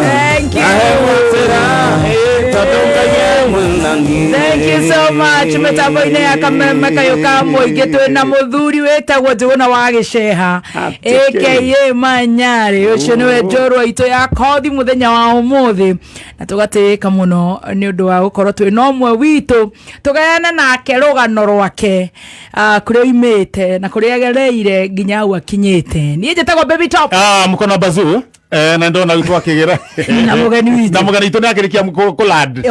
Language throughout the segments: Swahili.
Thank you. Thank you so much. Metaboine ya kameme kayoka moige twina muthuri wetagwo Njuguna wa Giceha aka Manyari ucio niwe njorwa itu ya kothi muthenya wa umuthi na tugatika muno ni undu wa gukorwo twina umwe witu tugayana nake rugano rwake kuria imite na kuria gereire nginya au akinyite nie jetagwo Baby Top mukono bazu na ndona witwa akigera na mugani itu nakirikia kulad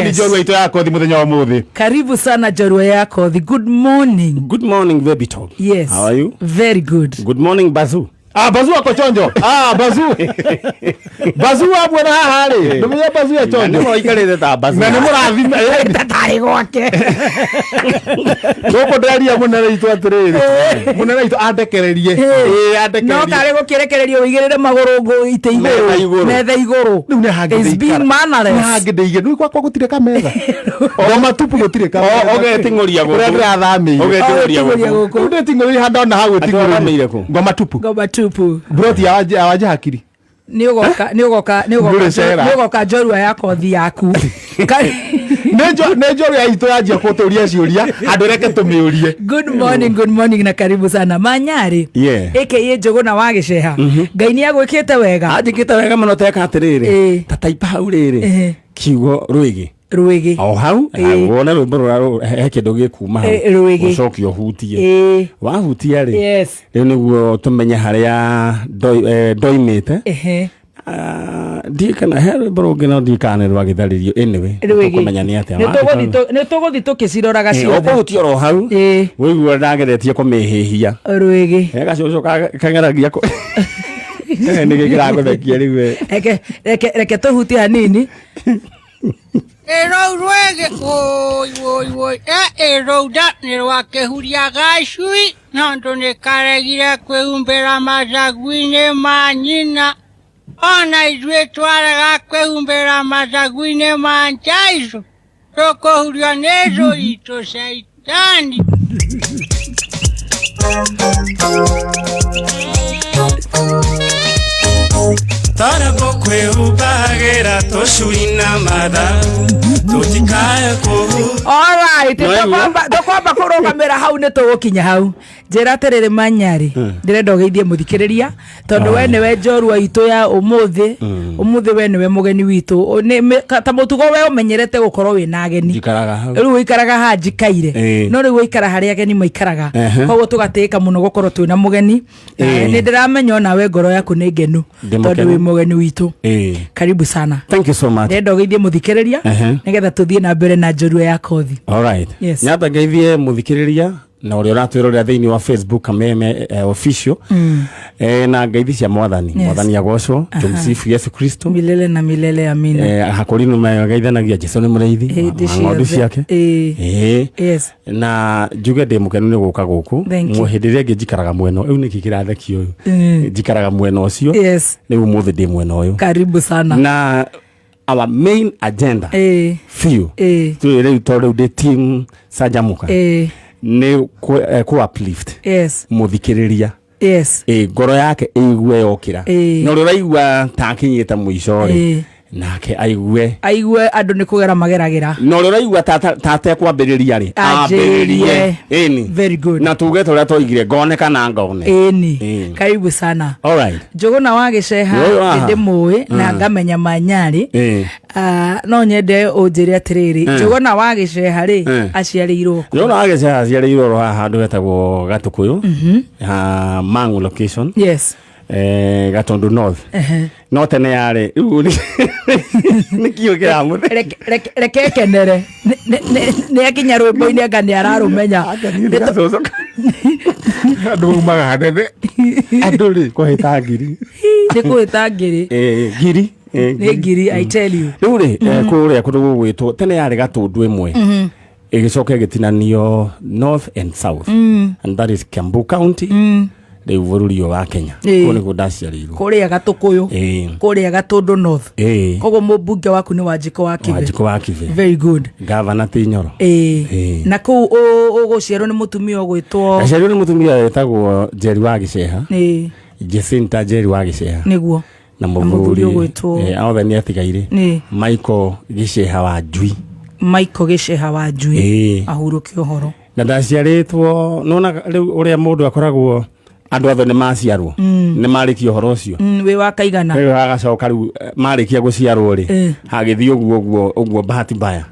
ni njorwa itu ya kothi muthenya wa umuthi. Karibu sana njorwa ya kothi. Good morning Baby Top. Yes, How are you? Very good. Good morning Bazu. Bazu ako chonjo. Bazu. Bazu abona hahari. Ndumiye Bazu ya chonjo. Nimo ikarete ta Bazu. Na nimurathime tatari gwake. Goko ndaria munere itu atiriri. Munere itu andekererie. Andekererie. No kare gukirekererio wigirire maguru ite iguru. Metha iguru. Riu ne hangi. Is being mannerless. Ne hangi ndeige. Riu kwa gutire ka metha. O matupu gutire ka. Ogetingoria guku. Ure ndathami. Ogetingoria guku. Ure tingoria handona hagu tingoria. Ngoma tupu. Broti awaje hakiri. Ni ugoka njorwa ya kothi yaku. Nejo ya ito yaje kuturia ciuria andu reke tumiurie. Good morning na karibu sana Manyari. Aka Njuguna wa Giceha. Ngai ni agwikite wega. Ajikite wega muno teka atiriri. Tataipa hau riri. Kiugo Rwigi. O hau wona rwimbo rwaro hekindu gikuma hau ucokio hutie wahutia ri riu niguo tumenye haria ndoimite ndikana he rwimbo rungi no ndikane rwagitharirio anyway tukumenya ni atia ni tuguthi tukiciroraga ciothe ukuhutia ro hau wigua ndageretie kumihihia Rwigi gacoco kangeragia ni gikiraguthekia riu reke tuhutie hanini. Rwege oi eroda ni rwakehuria gacui nondo ni karegire kwihumbira macaguine ma nyina ona ithue twarega kwihumbira macaguine ma njaicu tukuhurio ni rũitũ caitani. Tarako kweubagira tucuina matha tutikae kuhu. Alright, tukwamba kurugamira hau ni tugukinya hau. Njira atiriri Manyari ndirenda ugeithie muthikiriria tondu we niwe njorwa itu ya umuthi we niwe mugeni witu ta mutugo we umenyerete gukorwo wina ageni riu wikaraga ha njikaire no riu wikara haria ageni maikaraga koguo tugatika muno gukorwo twina mugeni ni ndiramenya ona we ngoro yaku ni ngenu tondu wi mugeni witu. Karibu sana. Thank you so much. Ndirenda ugeithie muthikiriria nigetha tuthie na mbere na njorwa ya kothi. Alright. Nyamba ngeithie muthikiriria na uri uratwirorera thiini wa Facebook Kameme official na ngeithi cia mwathani agocwo tumsifu Yesu Kristo milele na milele amina. Hakurinu mageithanagia Jesu ni mureithi ng'ondu ciake yes na njuge ndi mukenu ni guka guku muhindiria ngijikaraga mweno riu niki kiratheki uyu njikaraga mweno ucio ni umuthi ndi mweno uyu. Karibu sana. Na our main agenda few tu tondu ndi team Sajamuka ni ku uplift muthikiriria ngoro yake igue yokira no ruraigua takinyite muico ri nake aigue andu ni kugera mageragira no ruraigua tate kwambiriria ri ambiririe very good na tuge toria toigire ngoneka na ngone karibu sana. Alright. Njuguna wa Giceha ndi mui na ngamenya Manyari no nyende unjire atiriri Njuguna wa Giceha ri aciarirwo Njuguna wa Giceha aciarirwo ro handu hetagwo Gatukuyu Mangu location Gatundu North no tene yari ni kiugira muthe reke kenere ni akinya rwimbo-ini anga ni ararumenya andu umaga hanene andu ri kuhita ngiri ni kuhita ngiri ngiri ni ngiri I tell you riu ri kuria kundu gugwitwo tene yari Gatundu imwe igicoka gitinanio North and South and that is Kiambu County riu bururi wa Kenya kuni kudaciarirwo kuria Gatukuyu kuria Gatundu North kogo mubunge waku ni Wanjiko wa Kive very good Governor Tinyoro na ku uguciarwo ni mutumia ogwitwo aciarwo ni mutumia wetagwo Njeri wa Giceha Jacinta Njeri wa Giceha niguo na muthuri ogwitwo othe ni atigaire Michael Giceha wa Njui Michael Gĩceha wa Njui ahurũke ũhoro na ndaciarĩtwo nona rĩu ũrĩa mũndũ akoragwo andũ othe nĩ maciarwo nĩ marĩkia ũhoro ũcio wĩ wa kaigana wĩ wa gacoka rĩu marĩkia gũciarwo rĩ hagĩthiĩ ũguo bahati mbaya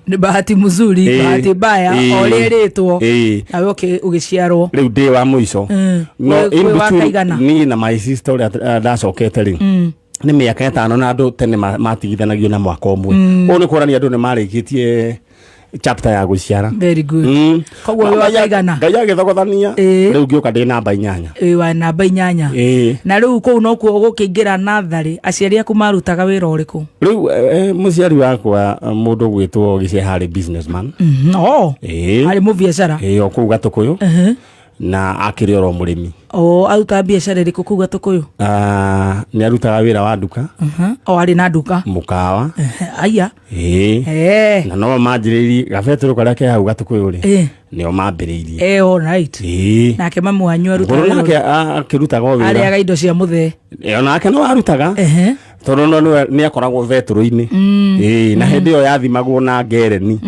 nĩ bahati mzuri bahati mbaya ũrĩa rĩtwo nawe ũgĩciarwo rĩu ndĩ wa mũico no niĩ na my sister ũrĩa ndacokete rĩ nĩ mĩaka 5 na andũ tene matigithanagio na mwaka ũmwe ũũ nĩ kuonania andũ nĩ marĩkĩtie chapter ya gũciara. Very good. Koguo we wakaigana. Ngai agĩthogothania rĩu ngĩũka ndĩ namba 8. Wa namba 8. Na rĩu kũu no kuo gũkĩingĩra natharĩ aciari aku marutaga wĩra ũrĩkũ? Rĩu mũciari wakwa mũndũ gwĩtwo Gĩceha harĩ businessman. Harĩ mũbiacara. O kũu Gatũkũyũ. Na akĩrĩ oro mũrĩmi. Aruta biacara ĩrĩkũ kũu Gatũkũyũ? Nĩ arutaga wĩra wa nduka. Arĩ na nduka. Mũkawa. Aya. Na no manjĩrĩirie gabetũrũ karĩa ke hau Gatũkũyũ rĩ. Nĩo mambĩrĩirie. All right. Nake mamu wanyu arutaga wĩra. Nake akĩrutaga wĩra. Arĩaga indo cia mũthee. Nake no arutaga. Tondũ no nĩ akoragwo vetũrũ-inĩ. Na hĩndĩ ĩyo yathimagwo na ngereni.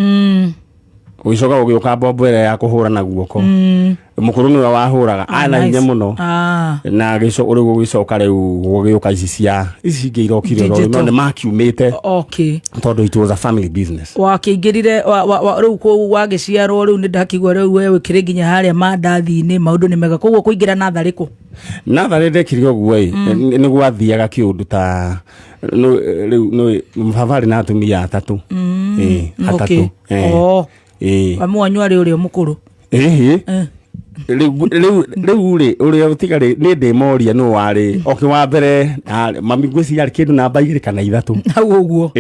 Ũgicoka ũgĩũka mbombo ĩrĩa ya kũhũra na guoko mũkũrũ nĩwe wahũraga ana hinya mũno na ũgĩcoka rĩu gũgĩũka ici ingĩ irokire no nĩ makiumĩte tondũ it was a family business. Wakĩingĩrire rĩu kũu wagĩciarwo rĩu nĩ ndakigua rĩu we wĩkĩrĩ nginya harĩa mandathi-inĩ maũndũ nĩ mega koguo kũingĩra natharĩ kũ? Natharĩ ndekire ũguo nĩ gwathiaga kĩũndũ ta rĩu baba arĩ na atumia atatũ. Mamu wanyu arĩ ũrĩa mũkũrũ. Rĩu rĩ ũrĩa ũtigarĩ nĩ ndĩmoria nũ warĩ oke wa mbere mami ngwĩciria arĩ kĩndũ namba 2 kana 3. Hau ũguo.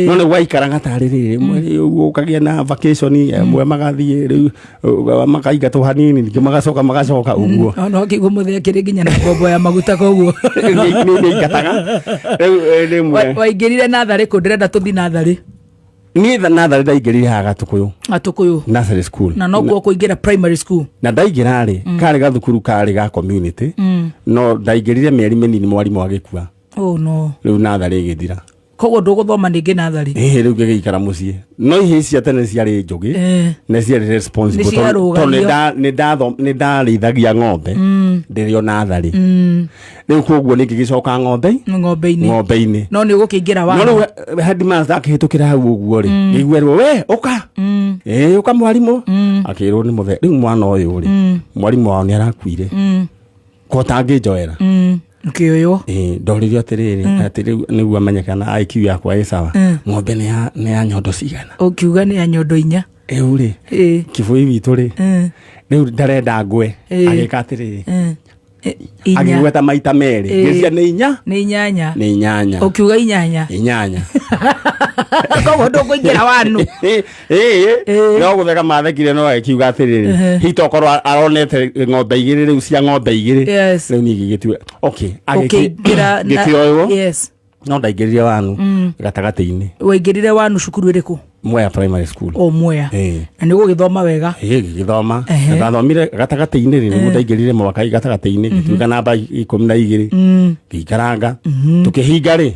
No nĩ gwaikaraga tarĩ rĩrĩ ũkagĩa na vacation mwe magathiĩ rĩu makaingatwo hanini ningĩ magacoka ũguo. No kĩguo mũthee kĩrĩ nginya na mbombo ya maguta koguo. Nĩ ingataga. Rĩu rĩmwe. Waingĩrire natharĩ kũ ndĩrenda tũthi natharĩ? Niĩ natharĩ ndaingĩrire ha Gatũkũyũ nursery school na no kuo kũingĩra primary school na ndaingĩra rĩ karĩ gathukuru karĩ ga community no ndaingĩrire mĩeri mĩnini mwarimũ agĩkua. Rĩu natharĩ ĩgĩthira koguo ndũgũthoma ningĩ natharĩ. Rĩu ngĩgĩikara mũciĩ no ihe cia tene ciarĩ njũgĩ na ciarĩ responsible tondũ nĩ ndarĩithagia ng'ombe ndĩrĩ o natharĩ. Rĩu koguo nĩ ngĩgĩcoka ng'ombe-inĩ no nĩ ũgũkĩingĩra wa no headmaster akĩhĩtũkĩra hau ũguo rĩ ngĩiguerwo we ũka mwarimũ akĩrwo nĩ mũthee rĩu mwana ũyũ rĩ mwarimũ wao nĩ arakuire kota ngĩnjoera Kĩoyo. Ndoririo atĩrĩrĩ nĩguo amenyekana IQ yakwa ĩ sawa. Ng'ombe nĩ ya nyondo cigana? Ũkiuga nĩ ya nyondo 4. Rĩu rĩ kĩbũi witũ rĩ rĩu ndarenda ngwe agĩka atĩrĩrĩ agĩgweta maita merĩ gĩcia nĩ 8. Ũkiuga 8. Koguo ndũkũingĩra wanu. No gũtheka mathekire no akiuga atĩrĩrĩ hitokorwo aronete ng'ombe 2 rĩu cia ng'ombe 2 rĩu niĩ gĩgĩtue ũkĩingĩra gĩkĩoywo no ndaingĩrire wanu gatagatĩ-inĩ. Waingĩrire wanu cukuru ĩrĩkũ? Mwea primary school. Mwea. Na nĩ gũgĩthoma wega? Gĩgĩthoma. Ndathomire gatagatĩ-inĩ rĩ nĩguo ndaingĩrire mwaka gatagatĩ-inĩ ngĩtuĩka namba 12 ngĩikaranga tũkĩhinga rĩ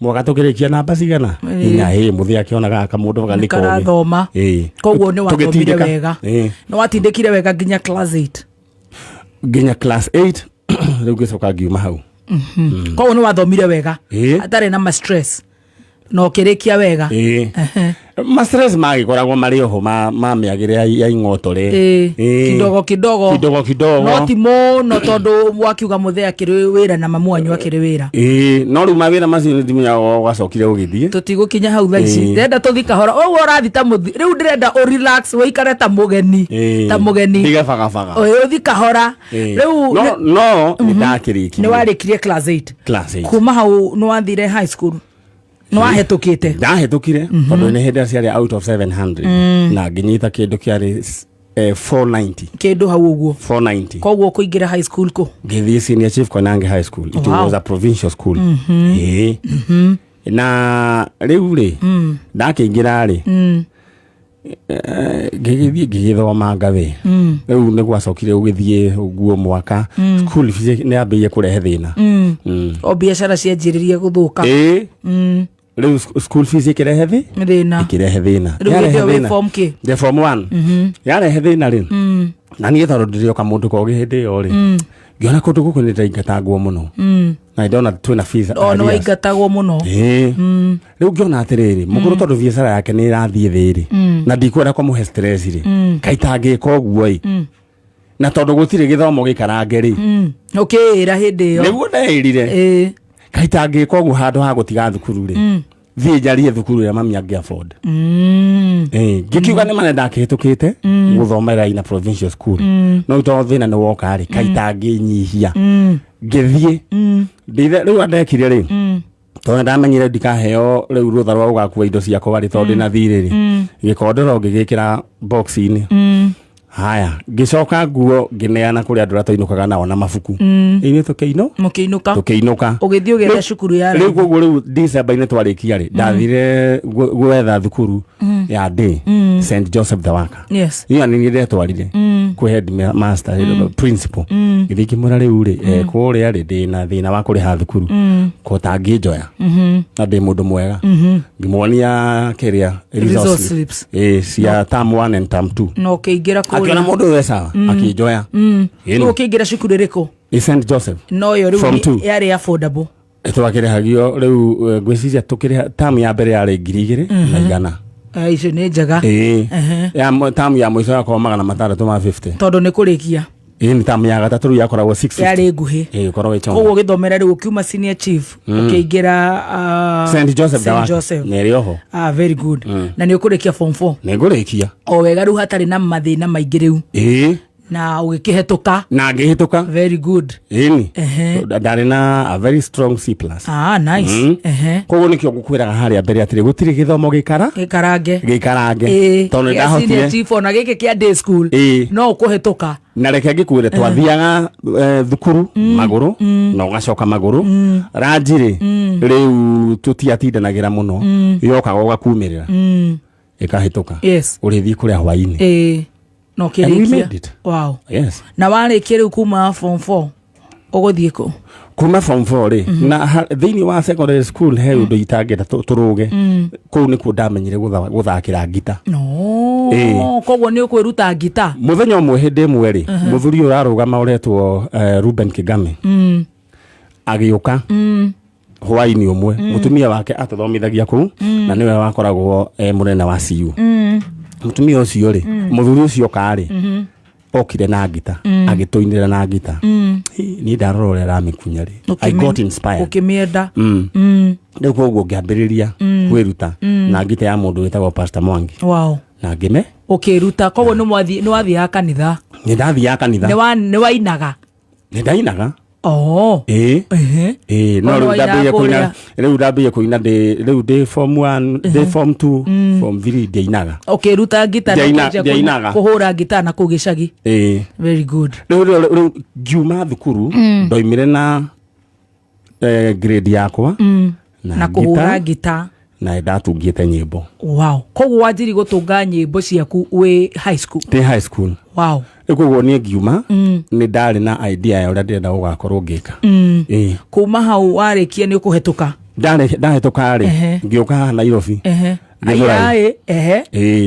mwaka tũkĩrĩkia namba cigana? 4. Mũthee akĩonaga kamũndũ ga nĩ karathoma. Koguo nĩ wathomire wega. Nĩ watindĩkire wega nginya class 8. Nginya class 8 rĩu ngĩcoka ngiuma hau. Koguo nĩ wathomire wega atarĩ na stress no kĩrĩkia wega. Ma stress magĩkoragwo marĩ oho ma mĩagĩre ya ing'otore kidogo no ti mũno tondũ wakiuga mũthee akĩrĩ wĩra na mamu wanyu akĩrĩ wĩra. No rĩu mawĩra macio nĩ ndimenya wacokire ũgĩthiĩ tũtigũkinya hau thaa ici ndĩrenda tũthi kahora ũguo ũrathi ta mũthi rĩu ndĩrenda ũrelax wĩikare ta mũgeni ndigabagabaga ũthi kahora rĩu no nĩndakĩrĩkirie. Nĩ warĩkirie class 8 kuma hau nĩ wathire high school? No ahetũkĩte? Ndahĩtũkire tondũ nĩ hĩndĩ ciarĩ out of 700 na nginyita kĩndũ kĩarĩ 490 kĩndũ hau ũguo 490. Koguo kũingĩra high school kũ? Ngĩthiĩ Senior Chief Koinange High School. It was a provincial school. Na rĩu rĩ ndakĩingĩra rĩ ngĩgĩthoma ngathĩ rĩu nĩ gwacokire ũgĩthiĩ ũguo mwaka school fees nĩ yambĩrĩirie kũrehe thĩna. O biacara cianjĩrĩrie gũthũka. Leo school fees ikirehe thina. Ikirehe thina. Rĩu form K. The form 1. Yarehe thina rĩ. Na niĩ tondũ ndĩrĩoka mũndũ kogi hĩndĩ ĩyo rĩ. Ngiona kũndũ gũkũ nĩ ndaingatagwo mũno. Na ndona twĩna fees. No aingatagwo mũno. Rĩu ngĩona atĩrĩrĩ, mũkũrũ tondũ biacara yake nĩ ĩrathiĩ thĩ rĩ. Na ndikwenda kũmũhe stress rĩ. Kaita angĩka ũguo ĩ. Na tondũ gũtirĩ gĩthomo gĩkarange rĩ. Ũkĩĩra hĩndĩ ĩyo. Nĩguo ndeĩrire. Kaita angĩka ũguo handũ ha gũtiga thukuru rĩ. Thiĩ njarie thukuru ya mami angĩ afford. Ngĩkiuga nĩ mane ndakĩhĩtũkĩte gũthomera ina provincial school. No tondũ thĩna nĩ woka rĩ, kaita angĩnyihia. Ngĩthiĩ. Rĩu andekire rĩ. Tondũ ndamenyire ndikaheo rĩu rũtha rwa gũgakua indo ciakwa rĩ tondũ ndĩna thirĩ rĩ. Gĩkondoro ngĩgĩkĩra box-inĩ. Haya, ngĩcoka nguo ngĩneana kũrĩa andũ ratũinũkaga nao na mabuku. Ĩnĩ tũkĩinũka. Ũgĩthiĩ ũgĩetha cukuru ya rĩu. Rĩu rĩu December-inĩ twarĩkia rĩ, ndathire gwetha thukuru ya day St Joseph the Waka. Yes. Niĩ nĩ ndetwarire kwĩ headmaster principal. Gĩthiĩ kĩmwĩra rĩu rĩ, kũrĩa rĩ ndĩna thĩna wa kũrĩha thukuru. Kota ngĩnjoya. Na ndĩ mũndũ mwega. Ngĩmuonia kĩrĩa resource slips. Cia term 1 and term 2. No kĩingĩra akiona mũndũ we sawa akĩnjoya. Nĩ ũkĩingĩra cukuru ĩrĩkũ? St Joseph. No yo rĩu yarĩ affordable. Twakĩrĩhagio rĩu ngwĩciria tũkĩrĩha term ya mbere yarĩ 2,100. Icio nĩ njega. Ya term ya mũico yakorwo 650. Tondũ nĩ kũrĩkia. Ni term ya gatatũ rĩu yakoragwo 650. Yarĩ nguhĩ. Korwo ĩchonga. Koguo gĩthomera rĩu ũkiuma senior chief ũkĩingĩra St Joseph nĩ oho. Very good. Na nĩ ũkũrĩkia form 4. Nĩ ngũrĩkia. O wega rĩu hatarĩ na mathĩna maingĩ rĩu. Na ũgĩkĩhetũka. Na ngĩhetũka. Very good. Ndarĩ na a very strong C+. Nice. Koguo nĩkĩo ngũkwĩraga harĩa mbere atĩrĩ gũtirĩ gĩthomo gĩkarange. Tondũ ndahotire. Senior chief ona gĩkĩ kĩa day school. No ũkũhetũka. Na reke ngĩkwĩre twathiaga thukuru magũrũ na ũgacoka magũrũ. Ranjirĩ rĩu tũtiatindanagĩra mũno. Yokaga ũgakumĩrĩra. Ĩkahĩtũka. Ũrĩthiĩ kũrĩa hwainĩ. No kĩrĩkia. Wow. Yes. Na warĩkia rĩu kuma form 4 ũgũthiĩ kũ? Kuma form 4 rĩ. Na thĩinĩ wa secondary school he ũndũ itangĩenda tũrũge. Kũu nĩkuo ndamenyire gũthakĩra ngita. Koguo nĩ ũkwĩruta ngita. Mũthenya ũmwe hĩndĩ ĩmwe rĩ, mũthuri ũrarũgama ũretwo Ruben Kigame. Agĩũka. Hwainĩ ũmwe mũtumia wake atũthomithagia kũu na nĩwe wakoragwo mũnene wa CU. Mutumia ũcio rĩ, mũthuri ũcio karĩ okire na ngita, agĩtũinĩra na ngita. Niĩ ndarora aramĩkunya rĩ. I got inspired. Ũkĩmĩenda. Rĩu koguo ngĩambĩrĩria kwĩruta na ngita ya mũndũ wĩtagwo Pastor Mwangi. Wow. Na ngĩme ũkĩruta koguo nĩ wathiaga kanitha. Nĩ ndathiaga kanitha. Nĩ wainaga. Nĩ ndainaga. No rĩu ndambĩrĩria kũina rĩu ndĩ form 1, ndĩ form 2, form 3 ndiainaga. Ũkĩruta ngita na kũhũra ngita na kũu gĩcagi. Very good. Rĩu ngiuma thukuru ndoimire na grade yakwa na kũhũra ngita na ndatungĩte nyĩmbo. Wow. Koguo wanjiri gũtũnga nyĩmbo ciaku wĩ high school? Ndĩ high school. Wow. Koguo niĩ ngiuma nĩ ndarĩ na idea ya ũrĩa ndĩrenda gũgakorwo ngĩka. Kuma hau warĩkia nĩ ũkũhetũka? Ndahĩtũka rĩ, ngĩũka haha Nairobi.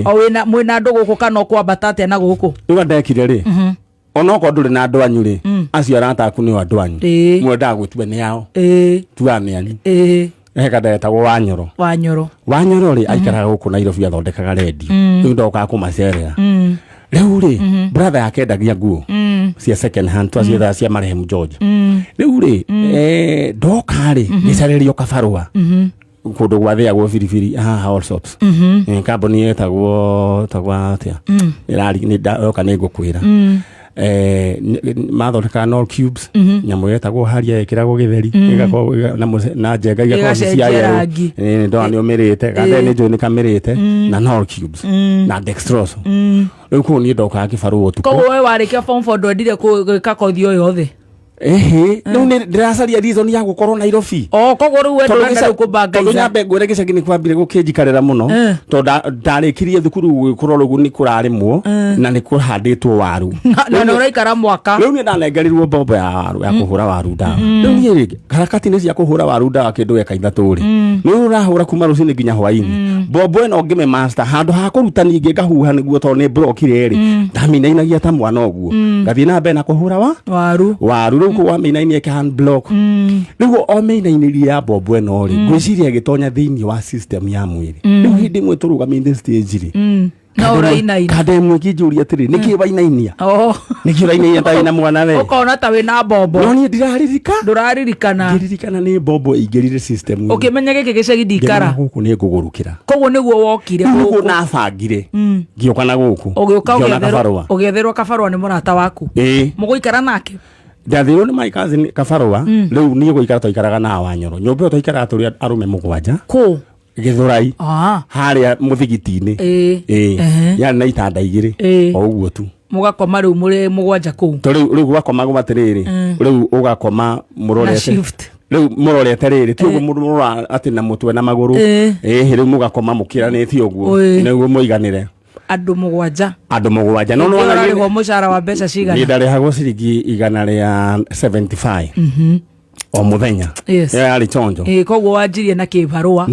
O mwĩna andũ gũkũ kana ũkwambata atĩa na gũkũ? Rĩu ndekire rĩ, onokorwo ndũrĩ na andũ anyu rĩ, acio arata aku nĩo andũ anyu. Mwendaga gũtua nĩ yao. Tua nĩ anyu. Heka ndetagwo Wanyoro rĩ, aikaraga gũkũ Nairobi athondekaga redio. Rĩu ndokaga kũmacerera. Rĩu rĩ, brother yake endagia nguo cia second hand twaciethaga cia Marehemu George. Rĩu rĩ, ndoka rĩ, gĩcarerio kabarũa kũndũ gwathĩagwo biribiri haha Allsops. Kambuni yetagwo atĩa? Nĩndoka nĩngũkwĩra. Mathondekaga Nol Cubes, nyamũ yetagwo haria ĩkĩragwo gĩtheri na njenga igakorwo cia yerũ. Ndona nĩ ũmĩrĩte, gathe nĩ njũĩ nĩ kamĩrĩte na Nol Cubes na Dextroso. Rĩu kũu niĩ ndokaga kĩbarũa ũtukũ. Koguo we warĩkia form 4 ndwendire gwĩka kothi o yothe? no ni ndiracaria reason ya gukorwo Nairobi koguo riu wendo ngenda kubanga iza nyambe ngore gicagi ni kwambire gukinjikarira muno to ndarikirie thukuru gwikoro rugu ni kurarimwo na ni kuhanditwo waru na uraikara mwaka riu ni ndanengerirwo bombo ya waru ya kuhura waru ndawa riu ni harakati ni cia kuhura waru ndawa kindu eka ithatu ri ni urahura kuma rucini nginya hwaini bombo eno ngime master handu ha kuruta ningi ngahuha niguo to ni block ri ndaminainagia ta mwana oguo ngathie na mbere na kuhura waru riu kwa minaini ka hand block riu o minaini ya bombo eno ri gwiciria gitonya thiini wa system ya mwiri riu hindi mwe turugaminde stage ri na urainaina kademwe kijuria tiri niki wainainia niki urainainia ta ina mwana we ukona ta wina bombo no ni ndiraririkana ni bombo ingirire system ukimenya giki gicagi ndikara guku ni ngugurukira koguo niguo wokire guku na bangire ngioka na guku ugietherwo kabarwa ni murata waku muguikara nake ndathirwo ni my cousin kabarwa riu ni guikara toikaraga na Wanyoro nyumba toikaraga turi arume mugwanja ku Githurai haria muthigiti-ini yani na itanda igiri o uguo tu mugakoma riu muri mugwanja ku riu gwakoma gumatiriri riu ugakoma murorete riu murorete riri ti uguo mundu ati na mutwe na maguru riu mugakoma mukiranite uguo niguo muiganire andu mugwanja no no wana mushara wa mbeca cigana ni ndarehagwo ciringi 175 o muthenya ari chonjo koguo wanjirie na kibarua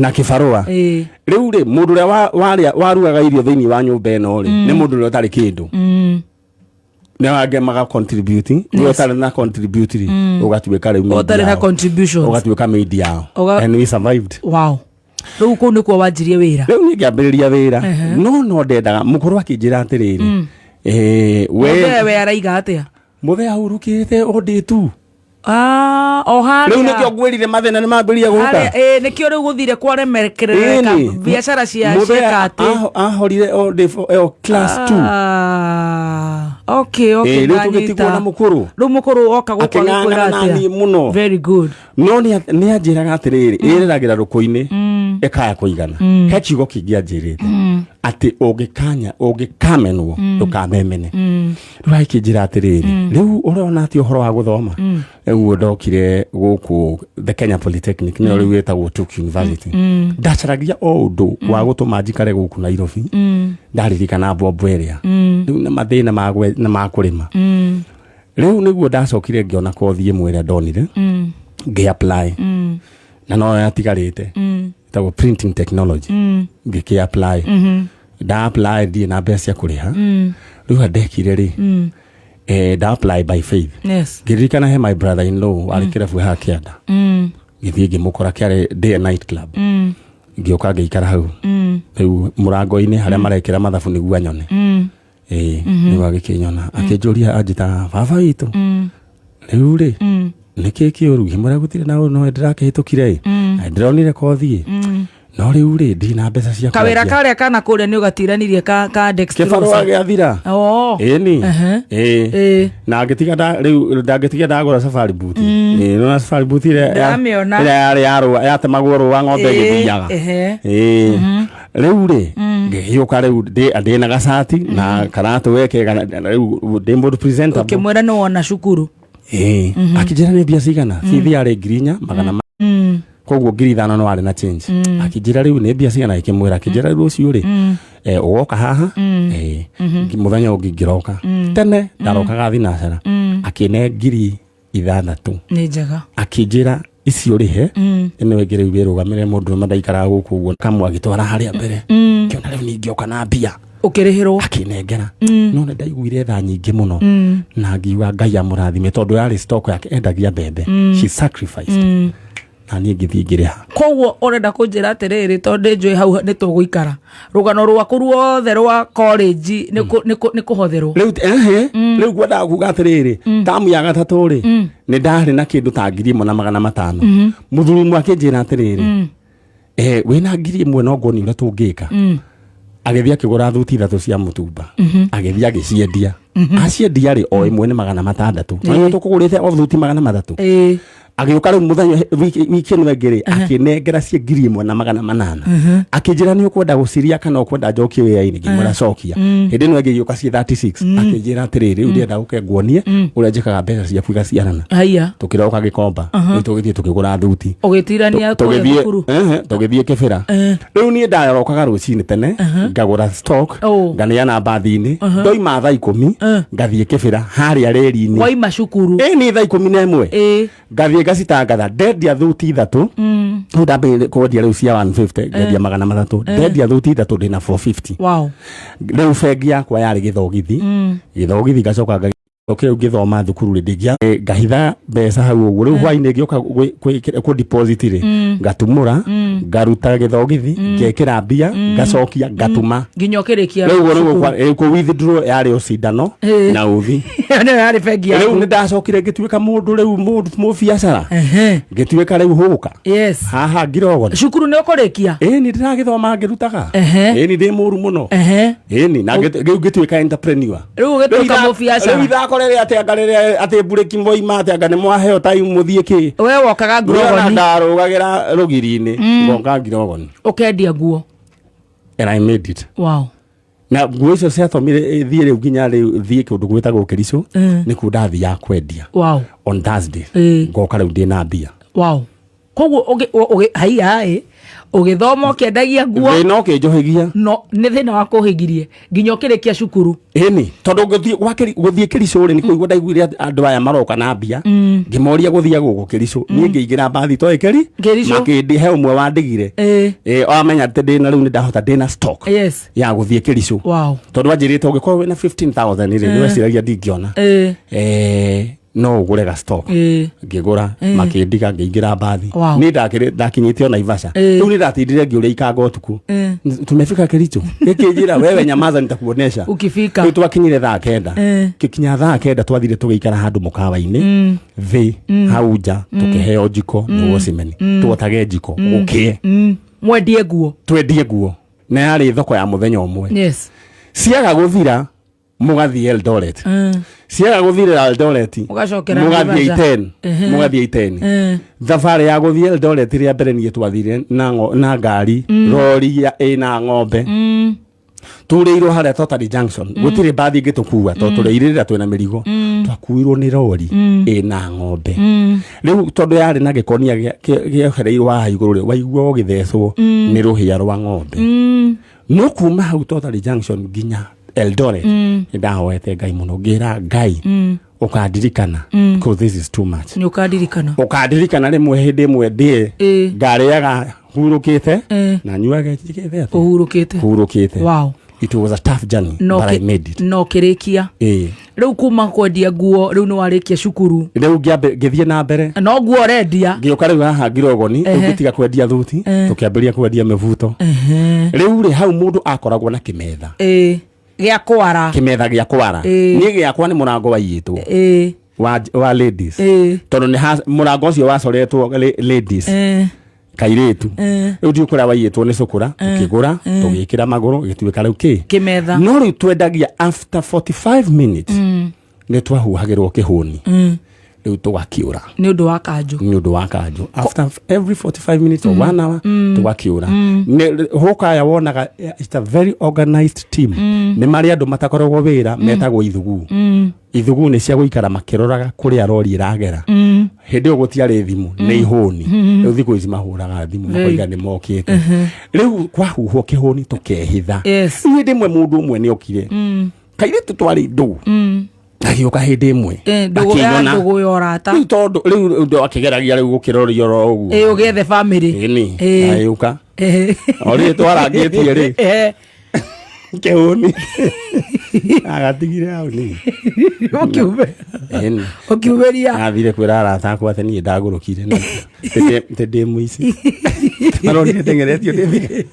riu ri mundu ria warugaga irio thiini wa nyumba eno ri ni mundu ria utari kindu ne wagemaga contribute ni utari na contribute ri ugatuika riu utari na contribution ugatuika media and we survived riu ku nikuo wanjirie wira riu ni ngiambiriria wira no ndendaga mukuru akinjira atiriri we araiga atia muthe ahurukite onditu haria riu nikio ngwirire mathina ni mambiria guka nikio riu guthire kwaremerekerereka biashara cia shekati ahorire class 2 riu tugitigwo na mukuru riu mukuru oka gukwira atia muno very good no ni anjiraga atiriri iriragira ruku-ini ekaya kuigana he kiugo kingi anjirite ati ungikamenwo ndukamemene riu aikinjira atiriri riu urona ati uhoro wa guthoma riu ndokire guku the Kenya Polytechnic ni riu wetagwo Chuck University ndacaragia o undu wa gutuma njikare guku Nairobi ndaririkana bombo area riu na mathina na makurima riu niguo ndacokire ngiona kothi imwe ria ndonire ngi-apply na no yatigarite tago printing technology ngiki-apply nda-apply ndi na mbeca kuriha riu ndekire ri nda-apply by faith ngiririkana he my brother in law ari kirabu ha Kianda ngithie ngimukora kiare day and night club ngioka ngiikara hau riu murango-ini haria marekira mathabu niguo anyone niwa gikinyona akinjuria anjita baba witu riu ri niki kiuru ngimura gutire na no ndirakihitukire ndironire kothi no riu ri ndi na mbeca cia kawira karia kana kuria ni ugatiranirie ka dextrose kibarua giathira na ngitiga riu ndangitiga ndagura safari boot no safari boot ile ya temagwo ruwa ng'ombe githiaga riu ri ngiuka riu ndi na gacati na karatu weke riu ndi mundu presentable ukimwira no wona cukuru akijira ni bia cigana fithi ari ngirinya magana koguo 5,000 no ari na change akijira riu ni bia cigana ikimwira akijira riu ucio ri ugoka haha muthenya ungi ngiroka tene ndarokaga thinacara akine 6,000 ni njega akijira icio rihe ene wegere wirugamire mundu mandaikara guku uguo kamwe agitwara haria mbere kiona riu ni ngioka na bia ukirihirwo akinengera no ne ndaiguire tha nyingi muno na ngiuga Ngai amurathime tondu yari stock yake endagia mbembe she sacrificed na ni ngithie ngiriha koguo urenda kunjira atiriri tondu njui hau ni tuguikara rugano rwaku ruothe rwa college ni kuhotherwo riu gwenda kuga atiriri tamu ya gatatu ri ni ndari na kindu ta 1,500 muthuri mwake njira atiriri wina 1,000 no ngoni ura tungika agithia kigura thuti 3 cia mutumba agithia giciendia aciendia ri o imwe ni 600 no tukugurite o thuti 300 agioka ru muthenya wiki no ngiri akinengera cie 1,800 akijira ni ukwenda guciria kana ukwenda njokie wea-ini ngimura cokia hindi no ngigioka cie 36 akijira atiriri urienda ukengwonie uria njikaga mbeca cia kuiga ciarana haya tukiroka gikomba tugithie tukigura thuti ugitirania tugithie kibira riu ni ndarokaga rucini tene ngagura stock nganeana mbathi-ini ndoima thaa 10 ngathie kibira haria reri-ini waima cukuru ni thaa 11 ngathie ngacitangatha ndendia thuti 3 ndambe kwendia riu cia 150 ngendia 300 ndendia thuti 3 ndina 450 wow riu bengi yakwa yari githogithi ngacoka ngithoma thukuru rindigia ngahitha mbeca hau uguo riu hwaini ngioka ku deposit ri ngatumura ngaruta githogithi ngekira mbia ngacokia ngatuma nginyokirikia riu ku withdraw yari ocindano na uthi no yari bengi yaku riu ndacokire ngituika mundu riu mu biacara ngituika riu huka yes haha ngirogona cukuru ni ukurikia ni ndiragithoma ngirutaga ni ndi muru muno ni na ngituika entrepreneur riu gituika mu biacara korere ate bureki moima ate ngane mwaheo time muthie ki we wokaga ngirogoni ndarugagira rugiri-ini ngonga ngirogoni ukendia nguo and I made it wow na nguo icio ciatomire thie riu nginya riu thie kundu gwitagwo Kericho ni ku ndathi ya kwendia wow on Thursday ngoka riu ndina mbia wow koguo haiya ugithoma ukiendagia nguo no kinjohigia no ni thina wa kuhigirie nginya ukirikia cukuru ni tondu guthie Kericho ri ni kuigua ndaiguire andu aya maroka na mbia ngimoria guthia guku Kericho ni ngiingira mbathi to ikeri makindihe umwe wa ndigire amenya ati ndina riu ni ndahota ndina stock yes ya guthie Kericho wow tondu wanjirite ugikorwo wina 15,000 ri ni weciragia ndingiona no ugure ga stock ngigura makindiga ngiingira mbathi ni ndakinyite ona Ivasha riu ni ndatindire ngiuria ikanga utuku tumefika Kericho gikijira wewe nyamaza nitakuonesha ukifika riu twakinyire thaa 9 kikinya thaa 9 twathire tugiikara handu mukawa-ini thi hau nja tukiheo njiko no cimeni tuotage njiko ukie mwendie nguo twendie nguo na yari thoko ya muthenya umwe yes ciaga guthira mugathie Eldoret ciaga guthira Eldoret mugathie Iten mugathie Iten thabari ya guthie Eldoret ria mbere nie twathire na ngari lori ya ina ng'ombe tureirwo haria Totally Junction gutire mbathi ngitukuwa to tureirira twina mirigo twakuirwo ni lori ina ng'ombe riu tondu yari na gikonia giehereirwo haha iguru ri waigua githecwo ni ruhia rwa ng'ombe no kuma hau Totally Junction nginya Eldoret ndahoete Ngai muno ngira Ngai ukandirikana because this is too much ni ukandirikana rimwe hindi imwe ndie ngariaga hurukite na nyuaga njikite hurukite wow it was a tough journey but I made it no kirikia riu kuma kwendia nguo riu ni warikia cukuru riu ngithie na mbere no nguo rendia ngioka riu haha ngirogoni ngitiga kwendia thuti tukiambiria kwendia mevuto riu ri hau mundu akoragwo na kimetha gia kwara kimetha gia kwara ni giakwa ni murango waiyitwo wa ladies tondu ni murango ucio wacoretwo ladies kairetu riu ndio kura waiyitwo ni cukura ukigura tugikira maguru gituika riu kimetha no riu twendagia after 45 minutes ni twahuhagirwo kihuni riu tugakiura ni undu wa kanju after every 45 minutes or 1 hour tugakiura hukaya wonaga it's a very organized team ni mari andu matakoragwo wira metagwo ithugu ithugu ni cia guikara makiroraga kuria rori iragera hindi yo gutiari thimu ni ihuni riu thiku ici mahuraga thimu makoiga ni mokite riu kwahuhwo kihuni tukehitha ni ndimwe mundu umwe ni okire kairitu twari ndu agioka hindi imwe ndugu yorata riu tondu riu ndo akigeragia riu gukirorio ro uguo ugethe family ni ayuka ori twarangitie ri kehuni agatigire hau ni ukiuberia athire kwira arata akwa ati ni ndagurukire na tende muici maroni tengeretio ndithike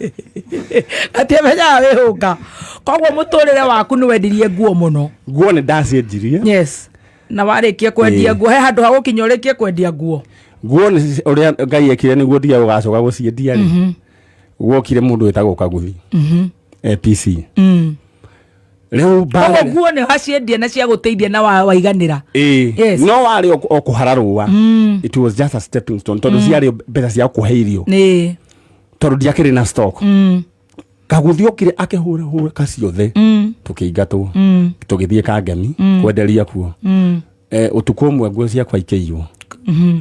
ati menya wihuka koguo muturire waku ni wendirie nguo muno nguo ni ndacienjirie yes na warikia kwendia nguo he handu ha gukinyorikia kwendia nguo ni uria Ngai ekire niguo ndia ugacoka guciendia ri guokire mundu wetagwo Kaguthi APC Leo baga nguo ne haciendia na cia guteithia na waiganira. Yes. No wari okuhararua. It was just a stepping stone. Tondu ciari mbeca cia kuheirio. Ni. Tondu ndiakiri na stock. Kaguthio kire akehura kaciothe. Tukiingatwo. Tugithie Kangemi kwenderia kuo. Utuko umwe nguo cia kwa ikeirwo.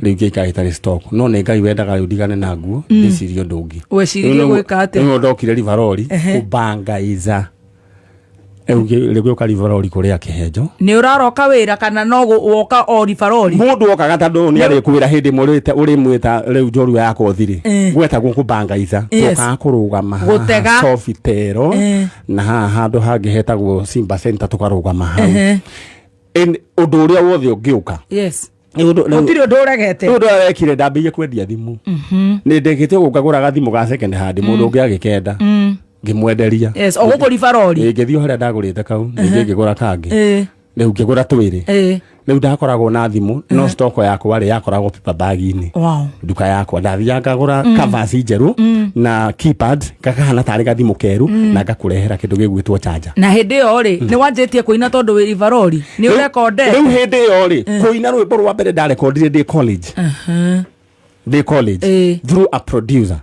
Riu gikaitari stock. No ne Ngai wendaga udigane na nguo. Ndicirio ndungi. Wecirie gwika ate. Ngo ndokire Rivaroli kubangaiza. Lego kalivaroli kuria kihejo ni uraroka wira kana no woka o Rivaroli mundu woka gatandu ni ari kuwira hindi murite uri mwita riu joru yako thiri gweta gukubangaiza toka kurugama gutega sofitero na handu hangi hetagwo Simba Center tukarugama hau en undu uria wothe ungiuka yes utiri undu uregete undu arekire ndambiye kwendia thimu ni ndekite gukagura gathimu ga second hand mundu ungi agikenda ngimwenderia yes oguko Rivaroli ngithio haria ndagurite kau ngigura kangi riu ngigura twiri riu ndakoragwo na thimu no stock yakwa ari yakoragwo paper bag-ini duka yakwa ndathia ngagura covers njeru na keypad kakahana tari gathimu keru na ngakurehera kindu gigwitwo charger na hindi yo ri ni wanjitie kuina tondu wi Rivaroli ni urekode riu hindi yo ri kuina rwimbo rwa mbere ndarekondire ndi college through a producer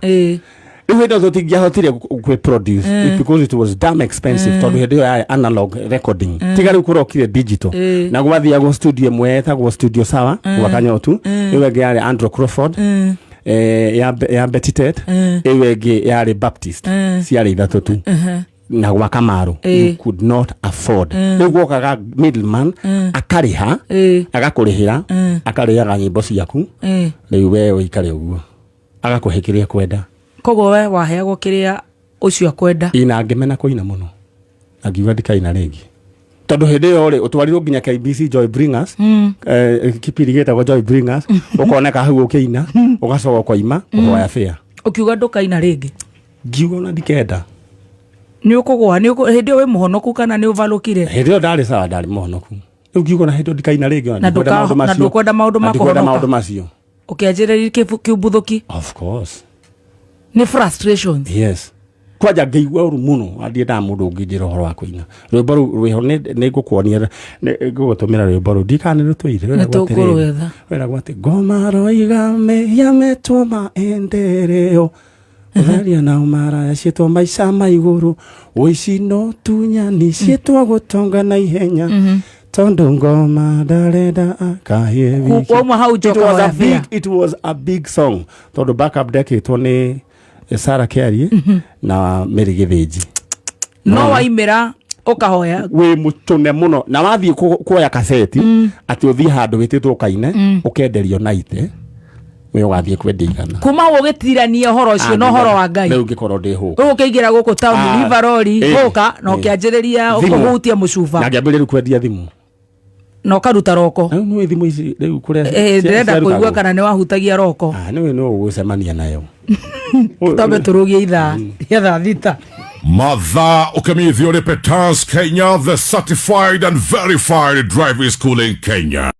It doesn't think you have to produce because it was damn expensive. Tondu hindi yo analog recording. Tigari ukurokire digital. Na gwathia go studio mweta go studio sawa wakanyotu. Iwege yari Andrew Crawford. Ya Betty Ted. Iwege yari Baptist. Ciari ithatu tu. Na wakamaro you could not afford. Niguokaga middleman akariha agakurihira akariha nyimbo ciaku. Riu we ikare uguo. Agakuhikiria kwenda. Kogo we waheagwo kiria ucio akwenda ina ngemena kuina muno agiwa ndikaina ringi tondu hindi yo ri utwarirwo nginya KBC Joy Bringers kipirigeta go Joy Bringers ukoneka hau ukiina ugacoka kwaima uhoya fare ukiuga ndukaina ringi ngiuga na ndikenda ni ukugwa ni hindi we muhonoku kana ni uvalukire hindi yo ndari sawa ndari muhonoku ngiuga na hindi ndikaina ringi na ndukwenda maundu macio ukianjiriria kiubuthuki of course ni frustrations yes kwaja ngeigua uru muno andienda mundu ngijira horo wa kuina rwimbo rwiho ni ngukuonia ngugutumira rwimbo ru ndikane rutwire wera gwate ngoma roiga mehia metwo maendereo Varia na umara cietwa maica maiguru uici no tunyani cietwa gutonga na ihenya tondu ngoma ndarenda akahie wiki it was a big song tondu backup deck itwo ni Sarah Carey na Mary Githinji no waimira ukahoya we mutune muno na wathie kuoya kaseti ati uthie handu wititwo kaine ukenderio naite we ugathie kwendia igana kuma ugitirania horo ucio no horo wa Ngai riu ngikorwo ndi hu ukiingira guku town Rivaroli guka no ukianjiriria ukuhutia mucuba na ngiambiriria kwendia thimu no karuta roko no thimu ici riu kuria ndenda kuigua kana ni wahutagia roko no ugucemania nayo Tabe turugie ithaa ya thita Mathaa ukamithio ni Petans Kenya, the certified and verified driving school in Kenya.